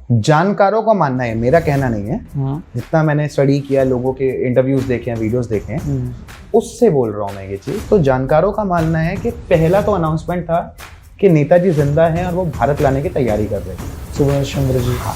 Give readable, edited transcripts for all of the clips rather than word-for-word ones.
जानकारों का मानना है, मेरा कहना नहीं है, जितना मैंने स्टडी किया, लोगों के इंटरव्यूज देखे हैं, वीडियोस देखे हैं, उससे बोल रहा हूँ मैं ये चीज़। तो जानकारों का मानना है कि पहला तो अनाउंसमेंट था कि नेताजी जिंदा हैं और वो भारत लाने की तैयारी कर रहे थे, सुभाष चंद्र जी। हाँ।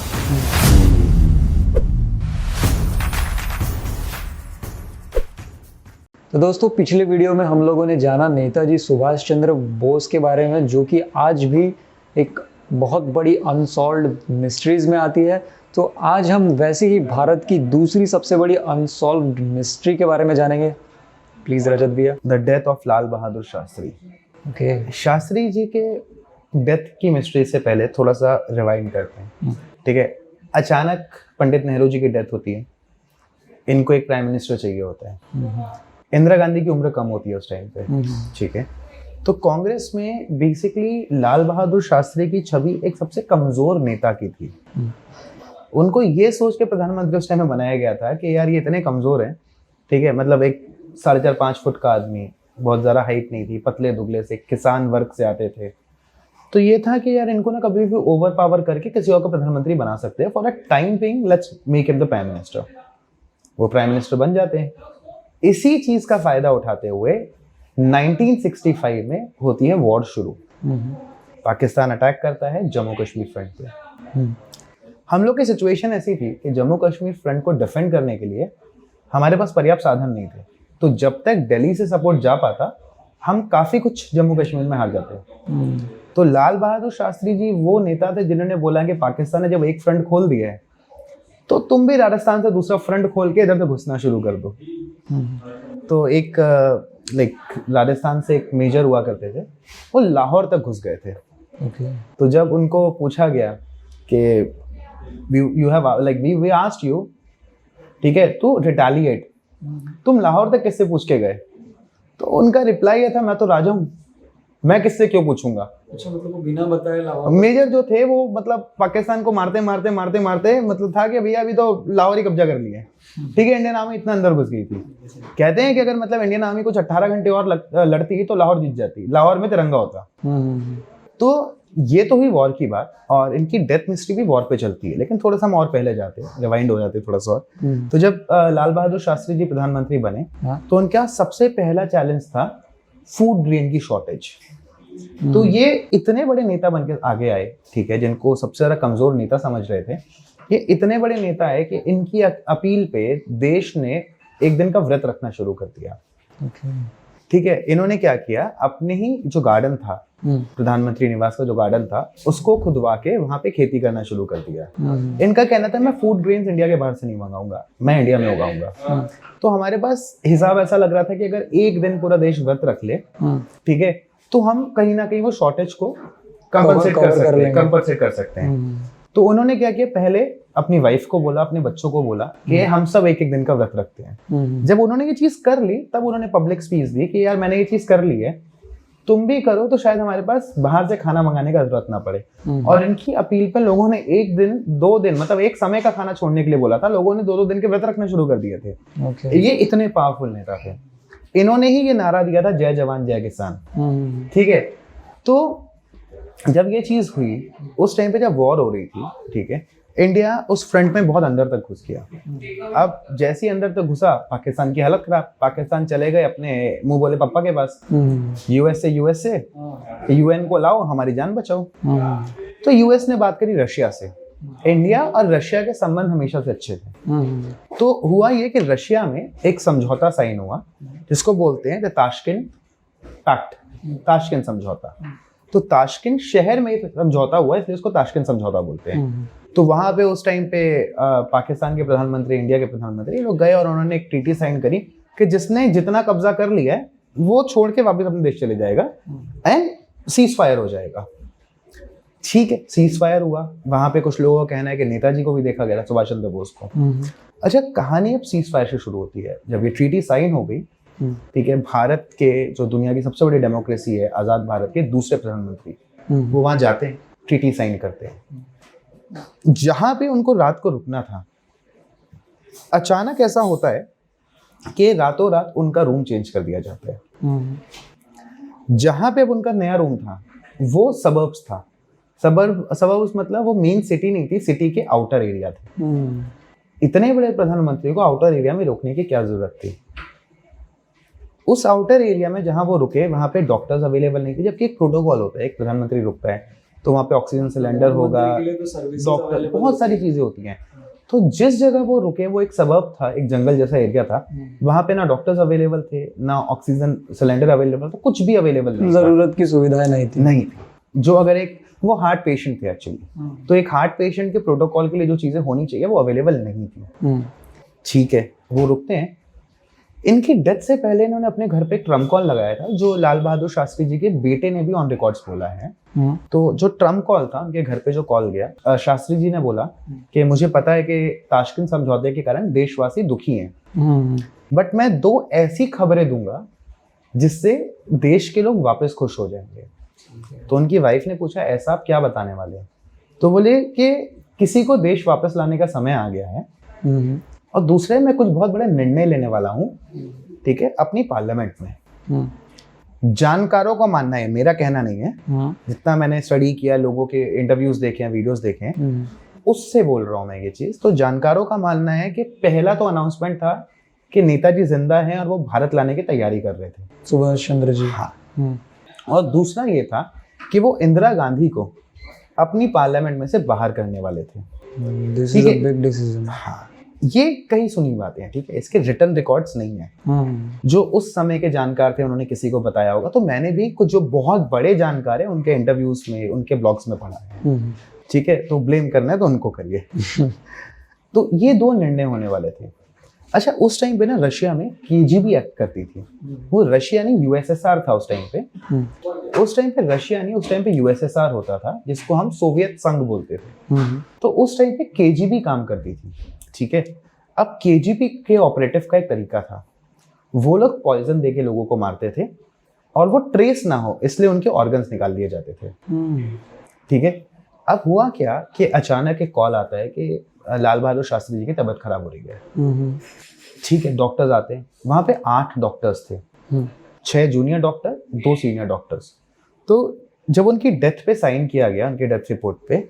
तो दोस्तों, पिछले वीडियो में हम लोगों ने जाना नेताजी सुभाष चंद्र बोस के बारे में, जो कि आज भी एक बहुत बड़ी अनसॉल्व्ड मिस्ट्रीज में आती है। तो आज हम वैसे ही भारत की दूसरी सबसे बड़ी अनसॉल्व्ड मिस्ट्री के बारे में जानेंगे। प्लीज रजत भैया। The death of Lal Bahadur Shastri. Okay. Shastri ji के डेथ की मिस्ट्री से पहले थोड़ा सा रिवाइंड करते हैं, ठीक है। अचानक पंडित नेहरू जी की डेथ होती है, इनको एक प्राइम मिनिस्टर चाहिए होता है। इंदिरा गांधी की उम्र कम होती है उस टाइम पे, ठीक है। तो कांग्रेस में बेसिकली लाल बहादुर शास्त्री की छवि एक सबसे कमजोर नेता की थी। उनको ये सोच के प्रधानमंत्री उस टाइम में बनाया गया था कि यार ये इतने कमजोर हैं, ठीक है, मतलब एक 4.5-5 फुट का आदमी, बहुत ज़्यादा हाइट नहीं थी, पतले दुबले से, किसान वर्ग से आते थे। तो ये था कि यार इनको ना कभी भी ओवर पावर करके किसी और को प्रधानमंत्री बना सकते हैं, for a time being let's make him the prime minister. वो प्राइम मिनिस्टर बन जाते हैं। इसी चीज का फायदा उठाते हुए 1965 में होती है वॉर शुरू। पाकिस्तान अटैक करता है जम्मू कश्मीर फ्रंट पे। हम लोग की सिचुएशन ऐसी थी कि जम्मू कश्मीर फ्रंट को डिफेंड करने के लिए हमारे पास पर्याप्त साधन नहीं थे। तो जब तक दिल्ली से सपोर्ट जा पाता, हम काफी कुछ जम्मू कश्मीर में हार जाते। तो लाल बहादुर शास्त्री जी वो नेता थे जिन्होंने बोला कि पाकिस्तान ने जब एक फ्रंट खोल दिया है तो तुम भी राजस्थान से दूसरा फ्रंट खोल के इधर से घुसना शुरू कर दो। तो एक राजस्थान से एक मेजर हुआ करते थे, वो लाहौर तक घुस गए थे। तो जब उनको पूछा गया कि you have we asked you, ठीक है, टू रिटेलिएट, तुम लाहौर तक किससे पूछ के गए? तो उनका रिप्लाई ये था, मैं तो राजा हूँ, मैं किससे क्यों पूछूंगा। अच्छा, मतलब वो बिना बताए लाहौर। मेजर जो थे वो मतलब पाकिस्तान को मारते मारते मारते मारते मतलब था कि भैया अभी तो लाहौर ही कब्जा कर लिया है, ठीक है। इंडियन आर्मी इतना अंदर घुस गई थी। कहते हैं कि अगर मतलब इंडियन आर्मी कुछ 18 घंटे और लड़ती तो लाहौर जीत जाती, लाहौर में तिरंगा होता। तो ये तो हुई वॉर की बात, और इनकी डेथ मिस्ट्री भी वॉर पे चलती है। लेकिन थोड़ा सा हम और पहले जाते हैं, रिवाइंड हो जाते हैं थोड़ा सा और। तो जब लाल बहादुर शास्त्री जी प्रधानमंत्री बने तो उनका सबसे पहला चैलेंज था फूड ग्रेन की शॉर्टेज। तो ये इतने बड़े नेता बनकर आगे आए, ठीक है, जिनको सबसे ज्यादा कमजोर नेता समझ रहे थे। ये इतने बड़े नेता है कि इनकी अपील पे देश ने एक दिन का व्रत रखना शुरू कर दिया। ठीक है, इन्होंने क्या किया, अपने ही जो गार्डन था, प्रधानमंत्री निवास का जो गार्डन था, उसको खुदवा के वहां पे खेती करना शुरू कर दिया। इनका कहना था मैं फूड ग्रेन्स इंडिया के बाहर से नहीं मंगाऊंगा, मैं इंडिया में उगाऊंगा। तो हमारे पास हिसाब ऐसा लग रहा था कि अगर एक दिन पूरा देश व्रत रख ले, ठीक है, तो हम कहीं ना कहीं वो शॉर्टेज को कंपनसेट कर सकते हैं। तो उन्होंने क्या किया, पहले अपनी वाइफ को बोला, अपने बच्चों को बोला कि हम सब एक एक दिन का व्रत रखते हैं। जब उन्होंने ये चीज कर ली, तब उन्होंने पब्लिक स्पीच दी कि यार मैंने ये चीज कर ली है, तुम भी करो तो शायद हमारे पास बाहर से खाना मंगाने का जरूरत ना पड़े। और इनकी अपील पर लोगों ने एक दिन 2 दिन मतलब एक समय का खाना छोड़ने के लिए बोला था। लोगों ने 2-2 दिन के व्रत रखना शुरू कर दिए थे। ये इतने पावरफुल नेता थे। इन्होंने ही ये नारा दिया था, जय जवान जय किसान, ठीक है। तो जब ये चीज हुई, उस टाइम पे जब वॉर हो रही थी, ठीक है, इंडिया उस फ्रंट में बहुत अंदर तक घुस गया। अब जैसे ही अंदर तक घुसा, पाकिस्तान की हालत खराब। पाकिस्तान चले गए अपने मुंह बोले पापा के पास, यूएस से यूएन को लाओ, हमारी जान बचाओ। तो यूएस ने बात करी रशिया से। इंडिया और रशिया के संबंध हमेशा से अच्छे थे। तो हुआ ये कि रशिया में एक समझौता साइन हुआ, जिसको बोलते हैं ताशकेंट पैक्ट, ताशकेंट समझौता। तो ताशकेंट शहर में समझौता हुआ, इसलिए उसको ताशकेंट समझौता बोलते हैं। तो वहां पे उस टाइम पे पाकिस्तान के प्रधानमंत्री, इंडिया के प्रधानमंत्री लोग गए और उन्होंने एक ट्रीटी साइन करी कि जिसने जितना कब्जा कर लिया है वो छोड़ के वापस अपने देश चले जाएगा एंड सीज फायर हो जाएगा। ठीक है, सीज फायर हुआ। वहां पे कुछ लोगों का कहना है कि नेताजी को भी देखा गया, सुभाष चंद्र बोस को। अच्छा, कहानी अब सीज फायर से शुरू होती है। जब ये ट्रीटी साइन हो गई, ठीक है, भारत के जो दुनिया की सबसे बड़ी डेमोक्रेसी है, आजाद भारत के दूसरे प्रधानमंत्री, वो वहां जाते हैं, ट्रीटी साइन करते हैं। जहां पे उनको रात को रुकना था, अचानक ऐसा होता है कि रातों रात उनका रूम चेंज कर दिया जाता है। जहां पे उनका नया रूम था वो सबर्ब्स था, सबर्ब्स मतलब वो मेन सिटी नहीं थी, सिटी के आउटर एरिया थे। इतने बड़े प्रधानमंत्री को आउटर एरिया में रोकने की क्या जरूरत थी? उस आउटर एरिया में जहां वो रुके वहां पे डॉक्टर्स अवेलेबल नहीं थे, जबकि एक प्रोटोकॉल होता है, एक प्रधानमंत्री रुकता है तो वहां पे ऑक्सीजन सिलेंडर होगा, डॉक्टर, बहुत सारी चीजें होती हैं। तो जिस जगह वो रुके वो एक सबब था, एक जंगल जैसा एरिया था, वहां पे ना डॉक्टर्स अवेलेबल थे, ना ऑक्सीजन सिलेंडर अवेलेबल था, कुछ भी अवेलेबल नहीं, जरूरत की सुविधाएं नहीं थी। जो अगर एक वो हार्ट पेशेंट थे एक्चुअली, तो एक हार्ट पेशेंट के प्रोटोकॉल के लिए जो चीजें होनी चाहिए वो अवेलेबल नहीं थी। ठीक है, वो रुकते हैं। इनकी डेथ से पहले इन्होंने अपने घर पे एक ट्रम्प कॉल लगाया था, जो लाल बहादुर शास्त्री जी के बेटे ने भी ऑन रिकॉर्ड्स बोला है। तो जो ट्रम्प कॉल था, उनके घर पे जो कॉल गया, शास्त्री जी ने बोला कि मुझे पता है कि ताशकंद समझौते के कारण देशवासी दुखी हैं, बट मैं 2 ऐसी खबरें दूंगा जिससे देश के लोग वापस खुश हो जाएंगे। तो उनकी वाइफ ने पूछा, ऐसा आप क्या बताने वाले हैं? तो बोले कि किसी को देश वापस लाने का समय आ गया है, और दूसरे मैं कुछ बहुत बड़ा निर्णय लेने वाला हूँ, ठीक है, अपनी पार्लियामेंट में। जानकारों का मानना है, मेरा कहना नहीं है, जितना मैंने स्टडी किया, लोगों के इंटरव्यूज देखे हैं, वीडियोस देखे हैं, उससे बोल रहा हूँ मैं ये चीज। तो जानकारों का मानना है कि पहला तो अनाउंसमेंट था कि नेताजी जिंदा हैं और वो भारत लाने की तैयारी कर रहे थे, सुभाष चंद्र जी। हाँ। और दूसरा ये था कि वो इंदिरा गांधी को अपनी पार्लियामेंट में से बाहर करने वाले थे। This is a big decision. हाँ, ये कई सुनी बातें हैं, ठीक है, इसके रिटर्न रिकॉर्ड्स नहीं है। जो उस समय के जानकार थे उन्होंने किसी को बताया होगा, तो मैंने भी कुछ जो बहुत बड़े जानकार हैं उनके इंटरव्यूज में, उनके ब्लॉग्स में पढ़ा है, ठीक है। तो ब्लेम करना है तो उनको करिए। तो ये 2 निर्णय होने वाले थे। अच्छा, उस टाइम पे ना रशिया में केजीबी एक्ट करती थी। वो रशिया नहीं, यूएसएसआर था उस टाइम पे। उस टाइम पे रशिया नहीं, उस टाइम पे यूएसएसआर होता था, जिसको हम सोवियत संघ बोलते थे। तो उस टाइम पे केजीबी काम करती थी, ठीक है। अब केजीबी के ऑपरेटिव का एक तरीका था, वो लोग पॉइजन देके लोगों को मारते थे और वो ट्रेस ना हो इसलिए उनके ऑर्गन्स निकाल दिए जाते थे, ठीक है। अब हुआ क्या कि अचानक एक कॉल आता है कि लाल बहादुर शास्त्री जी की तबीयत खराब हो रही है, ठीक है। डॉक्टर्स आते हैं, वहां पे 8 डॉक्टर्स थे, 6 जूनियर डॉक्टर, 2 सीनियर डॉक्टर्स। तो जब उनकी डेथ पे साइन किया गया, उनके डेथ रिपोर्ट पे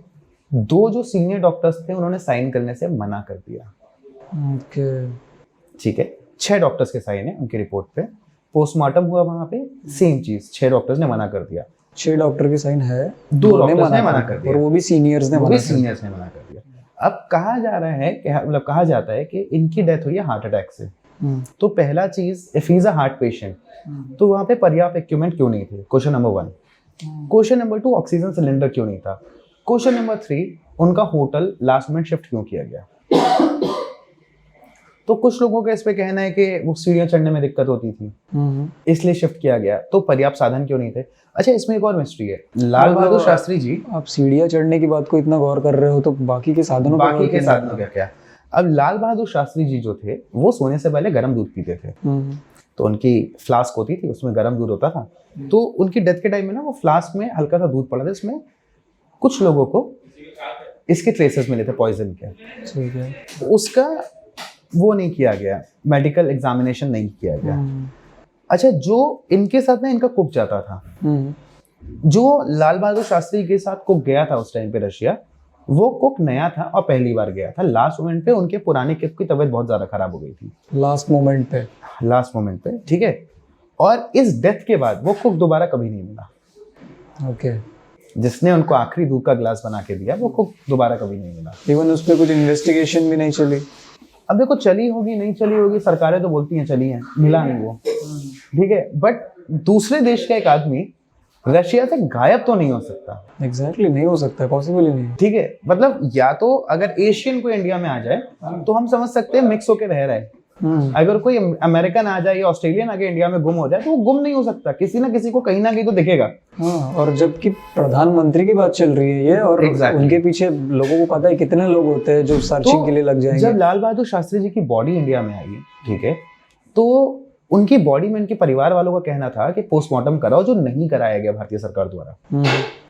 2 जो सीनियर डॉक्टर्स थे उन्होंने साइन करने से मना कर दिया, ठीक है। 6 डॉक्टर्स के साइन है उनकी रिपोर्ट पे। पोस्टमार्टम हुआ वहां पे, सेम चीज, 6 डॉक्टर्स ने मना कर दिया। 6 डॉक्टर की साइन है, 2 डॉक्टर्स ने मना कर दिया, और वो भी सीनियर्स ने मना कर दिया। अब कहा जा रहा है कि मतलब कहा जाता है कि इनकी डेथ हुई है हार्ट अटैक से। तो पहला चीज, if he is a heart patient, तो वहां पे पर्याप्त इक्विपमेंट क्यों नहीं थे? Question number 1। Question number 2, oxygen cylinder क्यों नहीं था? क्वेश्चन नंबर 3, उनका होटल लास्ट मिनट शिफ्ट क्यों किया गया? तो कुछ लोगों का इस पे कहना है कि वो सीढ़ियां चढ़ने में दिक्कत होती थी, इसलिए शिफ्ट किया गया। तो पर्याप्त साधन क्यों नहीं थे? अच्छा, इसमें एक और मिस्ट्री है। लाल बहादुर शास्त्री जी, आप सीढ़ियां चढ़ने की बात को इतना गौर कर रहे हो तो बाकी के साधनों का क्या? अब लाल बहादुर शास्त्री जी जो थे वो सोने से पहले गर्म दूध पीते थे। तो उनकी फ्लास्क होती थी, उसमें गर्म दूध होता था। तो उनकी डेथ के टाइम में ना वो फ्लास्क में हल्का सा दूध पड़ा था, इसमें कुछ लोगों को इसके ट्रेसेस मिले थे पॉइजन के, ठीक है। उसका वो नहीं किया गया, मेडिकल एग्जामिनेशन नहीं किया गया। अच्छा, जो इनके साथ ना इनका कुक जाता था, जो लाल बहादुर शास्त्री के साथ कुक गया था उस टाइम पे रशिया, वो कुक नया था और पहली बार गया था। लास्ट मोमेंट पे उनके पुराने कुक की तबीयत बहुत ज्यादा खराब हो गई थी, लास्ट मोमेंट पे, ठीक है। और इस डेथ के बाद वो कुक दोबारा कभी नहीं मिला। ओके। जिसने उनको आखिरी दूध का गिलास बना के दिया, वो कुक दोबारा कभी नहीं मिला। इवन उस पर कुछ इन्वेस्टिगेशन भी नहीं चली। अब देखो, चली होगी नहीं चली होगी, सरकारें तो बोलती हैं चली हैं, मिला नहीं वो, ठीक है। बट दूसरे देश का एक आदमी रशिया से गायब तो नहीं हो सकता। एग्जैक्टली नहीं हो सकता, पॉसिबल ही नहीं, ठीक है। मतलब या तो अगर एशियन को इंडिया में आ जाए तो हम समझ सकते हैं मिक्स होके रह रहा है। अगर कोई अमेरिकन आ जाए या ऑस्ट्रेलियन आके इंडिया में गुम हो जाए तो वो गुम नहीं हो सकता, किसी ना किसी को कहीं ना कहीं तो दिखेगा। हाँ, और जबकि प्रधानमंत्री की बात चल रही है ये, और उनके पीछे लोगों को पता है कितने लोग होते हैं जो सर्चिंग के लिए लग जाएंगे। जब लाल बहादुर शास्त्री जी की बॉडी इंडिया में आई, ठीक है, तो उनकी बॉडी में उनके परिवार वालों का कहना था कि पोस्टमार्टम कराओ, जो नहीं कराया गया भारतीय सरकार द्वारा,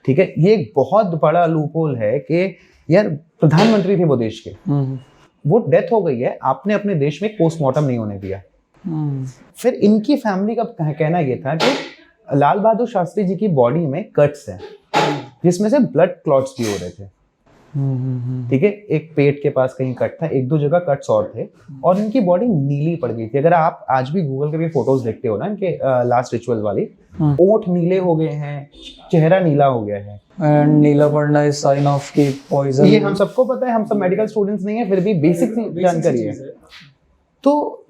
ठीक है। ये एक बहुत बड़ा लूपहोल है कि यार प्रधानमंत्री थे वो देश के, वो डेथ हो गई है, आपने अपने देश में पोस्टमार्टम नहीं होने दिया। फिर इनकी फैमिली का कहना ये था कि लाल बहादुर शास्त्री जी की बॉडी में कट्स हैं, जिसमें से ब्लड क्लॉट्स भी हो रहे थे। ठीक है, एक पेट के पास कहीं कट था, एक दो जगह कट्स और थे, और इनकी बॉडी नीली पड़ गई थी। अगर आप आज भी गूगल करके फोटोज देखते हो ना इनके लास्ट रिचुअल वाली, ओंठ नीले हो गए हैं, चेहरा नीला हो गया है। एंड नीला पड़ना इज साइन ऑफ की पॉइजन। ये हम सबको पता है, हम सब मेडिकल स्टूडेंट्स नहीं है, फिर भी बेसिक जानकारी है। तो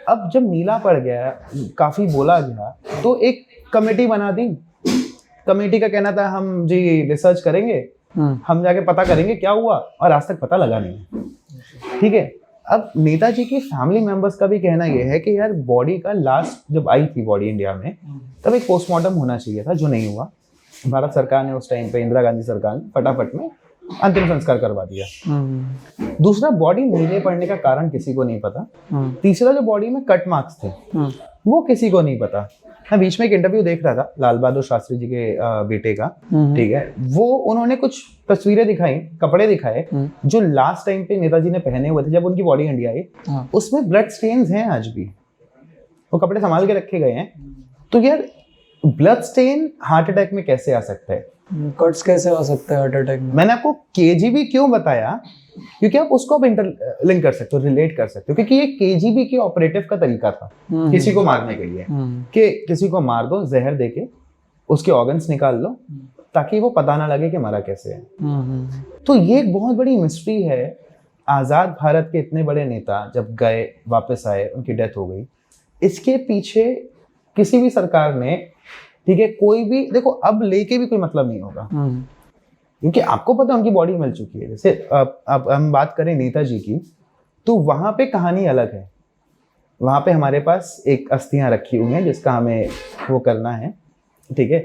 अब जब नीला पड़ गया, काफी बोला गया, तो एक कमेटी बना दी। कमेटी का कहना था हम जी रिसर्च करेंगे, हम जाके पता करेंगे क्या हुआ, और आज तक पता लगा नहीं। ठीक है, अब नेताजी की फैमिली मेंबर्स का भी कहना यह है कि यार बॉडी का लास्ट जब आई थी बॉडी इंडिया में, तब एक पोस्टमार्टम होना चाहिए था, जो नहीं हुआ। भारत सरकार ने उस टाइम पे, इंदिरा गांधी सरकार ने फटाफट में अंतिम संस्कार करवा दिया। दूसरा, बॉडी नीले पड़ने का कारण किसी को नहीं पता। तीसरा, जो बॉडी में कट मार्क्स थे वो किसी को नहीं पता। मैं बीच में एक इंटरव्यू देख रहा था लाल बहादुर शास्त्री जी के बेटे का, ठीक है, वो उन्होंने कुछ तस्वीरें दिखाई, कपड़े दिखाए जो लास्ट टाइम पे नेताजी ने पहने हुए थे जब उनकी बॉडी इंडिया आई। उसमें ब्लड स्टेन्स हैं आज भी, वो कपड़े संभाल के रखे गए हैं। तो यार ब्लड स्टेन हार्ट अटैक में कैसे आ सकता है? कट्स कैसे आ सकता है हार्ट अटैक में? मैंने आपको केजीबी क्यों बताया, क्योंकि आप उसको आप इंटरलिंक कर सकते हो, रिलेट कर सकते हो, क्योंकि ये केजीबी के ऑपरेटिव का तरीका था किसी को मारने के लिए, कि किसी को मार दो, जहर देके उसके ऑर्गन्स निकाल लो, ताकि वो पता ना लगे कि मरा कैसे है। तो ये एक बहुत बड़ी मिस्ट्री है। आजाद भारत के इतने बड़े नेता जब गए, वापस आए, उनकी डेथ हो गई, इसके पीछे किसी भी सरकार ने, ठीक है, कोई भी, देखो अब लेके भी कोई मतलब नहीं होगा, क्योंकि आपको पता है उनकी बॉडी मिल चुकी है। जैसे अब हम बात करें नेताजी की, तो वहां पे कहानी अलग है। वहां पे हमारे पास एक अस्थियां रखी हुई हैं जिसका हमें वो करना है, ठीक है।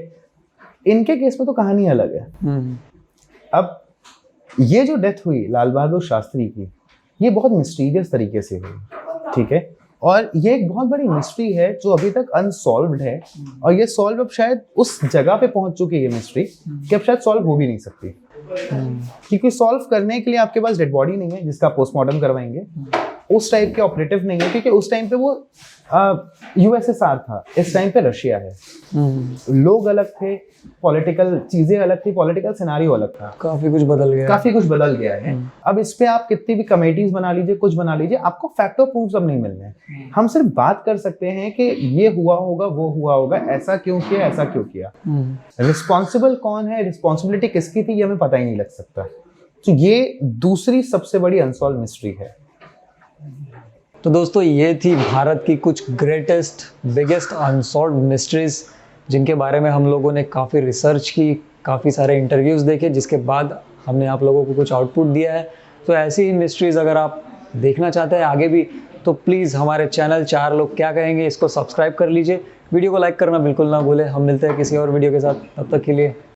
इनके केस में तो कहानी अलग है। अब ये जो डेथ हुई लाल बहादुर शास्त्री की, ये बहुत मिस्टीरियस तरीके से हुई, ठीक है, और ये एक बहुत बड़ी मिस्ट्री है जो अभी तक अनसॉल्व्ड है, और ये सॉल्व अब शायद उस जगह पे पहुंच चुकी है ये मिस्ट्री कि अब शायद सॉल्व हो भी नहीं सकती, क्योंकि सॉल्व करने के लिए आपके पास डेड बॉडी नहीं है जिसका पोस्टमार्टम करवाएंगे, उस टाइप के ऑपरेटिव नहीं है, क्योंकि उस टाइम पे वो यूएसएसआर था, इस टाइम पे रशिया है। लोग अलग थे, पॉलिटिकल चीजें अलग थी, पॉलिटिकल सिनारियो अलग था, काफी कुछ बदल गया, काफी कुछ बदल गया है। अब इस पे आप कितनी भी कमेटीज बना लीजिए, कुछ बना लीजिए, आपको फैक्ट और प्रूफ सब नहीं मिलने हैं। हम सिर्फ बात कर सकते हैं कि ये हुआ होगा, वो हुआ होगा, ऐसा क्यों किया, ऐसा क्यों किया, रिस्पॉन्सिबल कौन है, रिस्पॉन्सिबिलिटी किसकी थी, ये हमें पता ही नहीं लग सकता। तो ये दूसरी सबसे बड़ी अनसॉल्व मिस्ट्री है। तो दोस्तों, ये थी भारत की कुछ ग्रेटेस्ट, बिगेस्ट अनसॉल्व्ड मिस्ट्रीज, जिनके बारे में हम लोगों ने काफ़ी रिसर्च की, काफ़ी सारे इंटरव्यूज़ देखे, जिसके बाद हमने आप लोगों को कुछ आउटपुट दिया है। तो ऐसी ही मिस्ट्रीज़ अगर आप देखना चाहते हैं आगे भी, तो प्लीज़ हमारे चैनल 4 लोग क्या कहेंगे इसको सब्सक्राइब कर लीजिए। वीडियो को लाइक करना बिल्कुल ना भूलें। हम मिलते हैं किसी और वीडियो के साथ, तब तक के लिए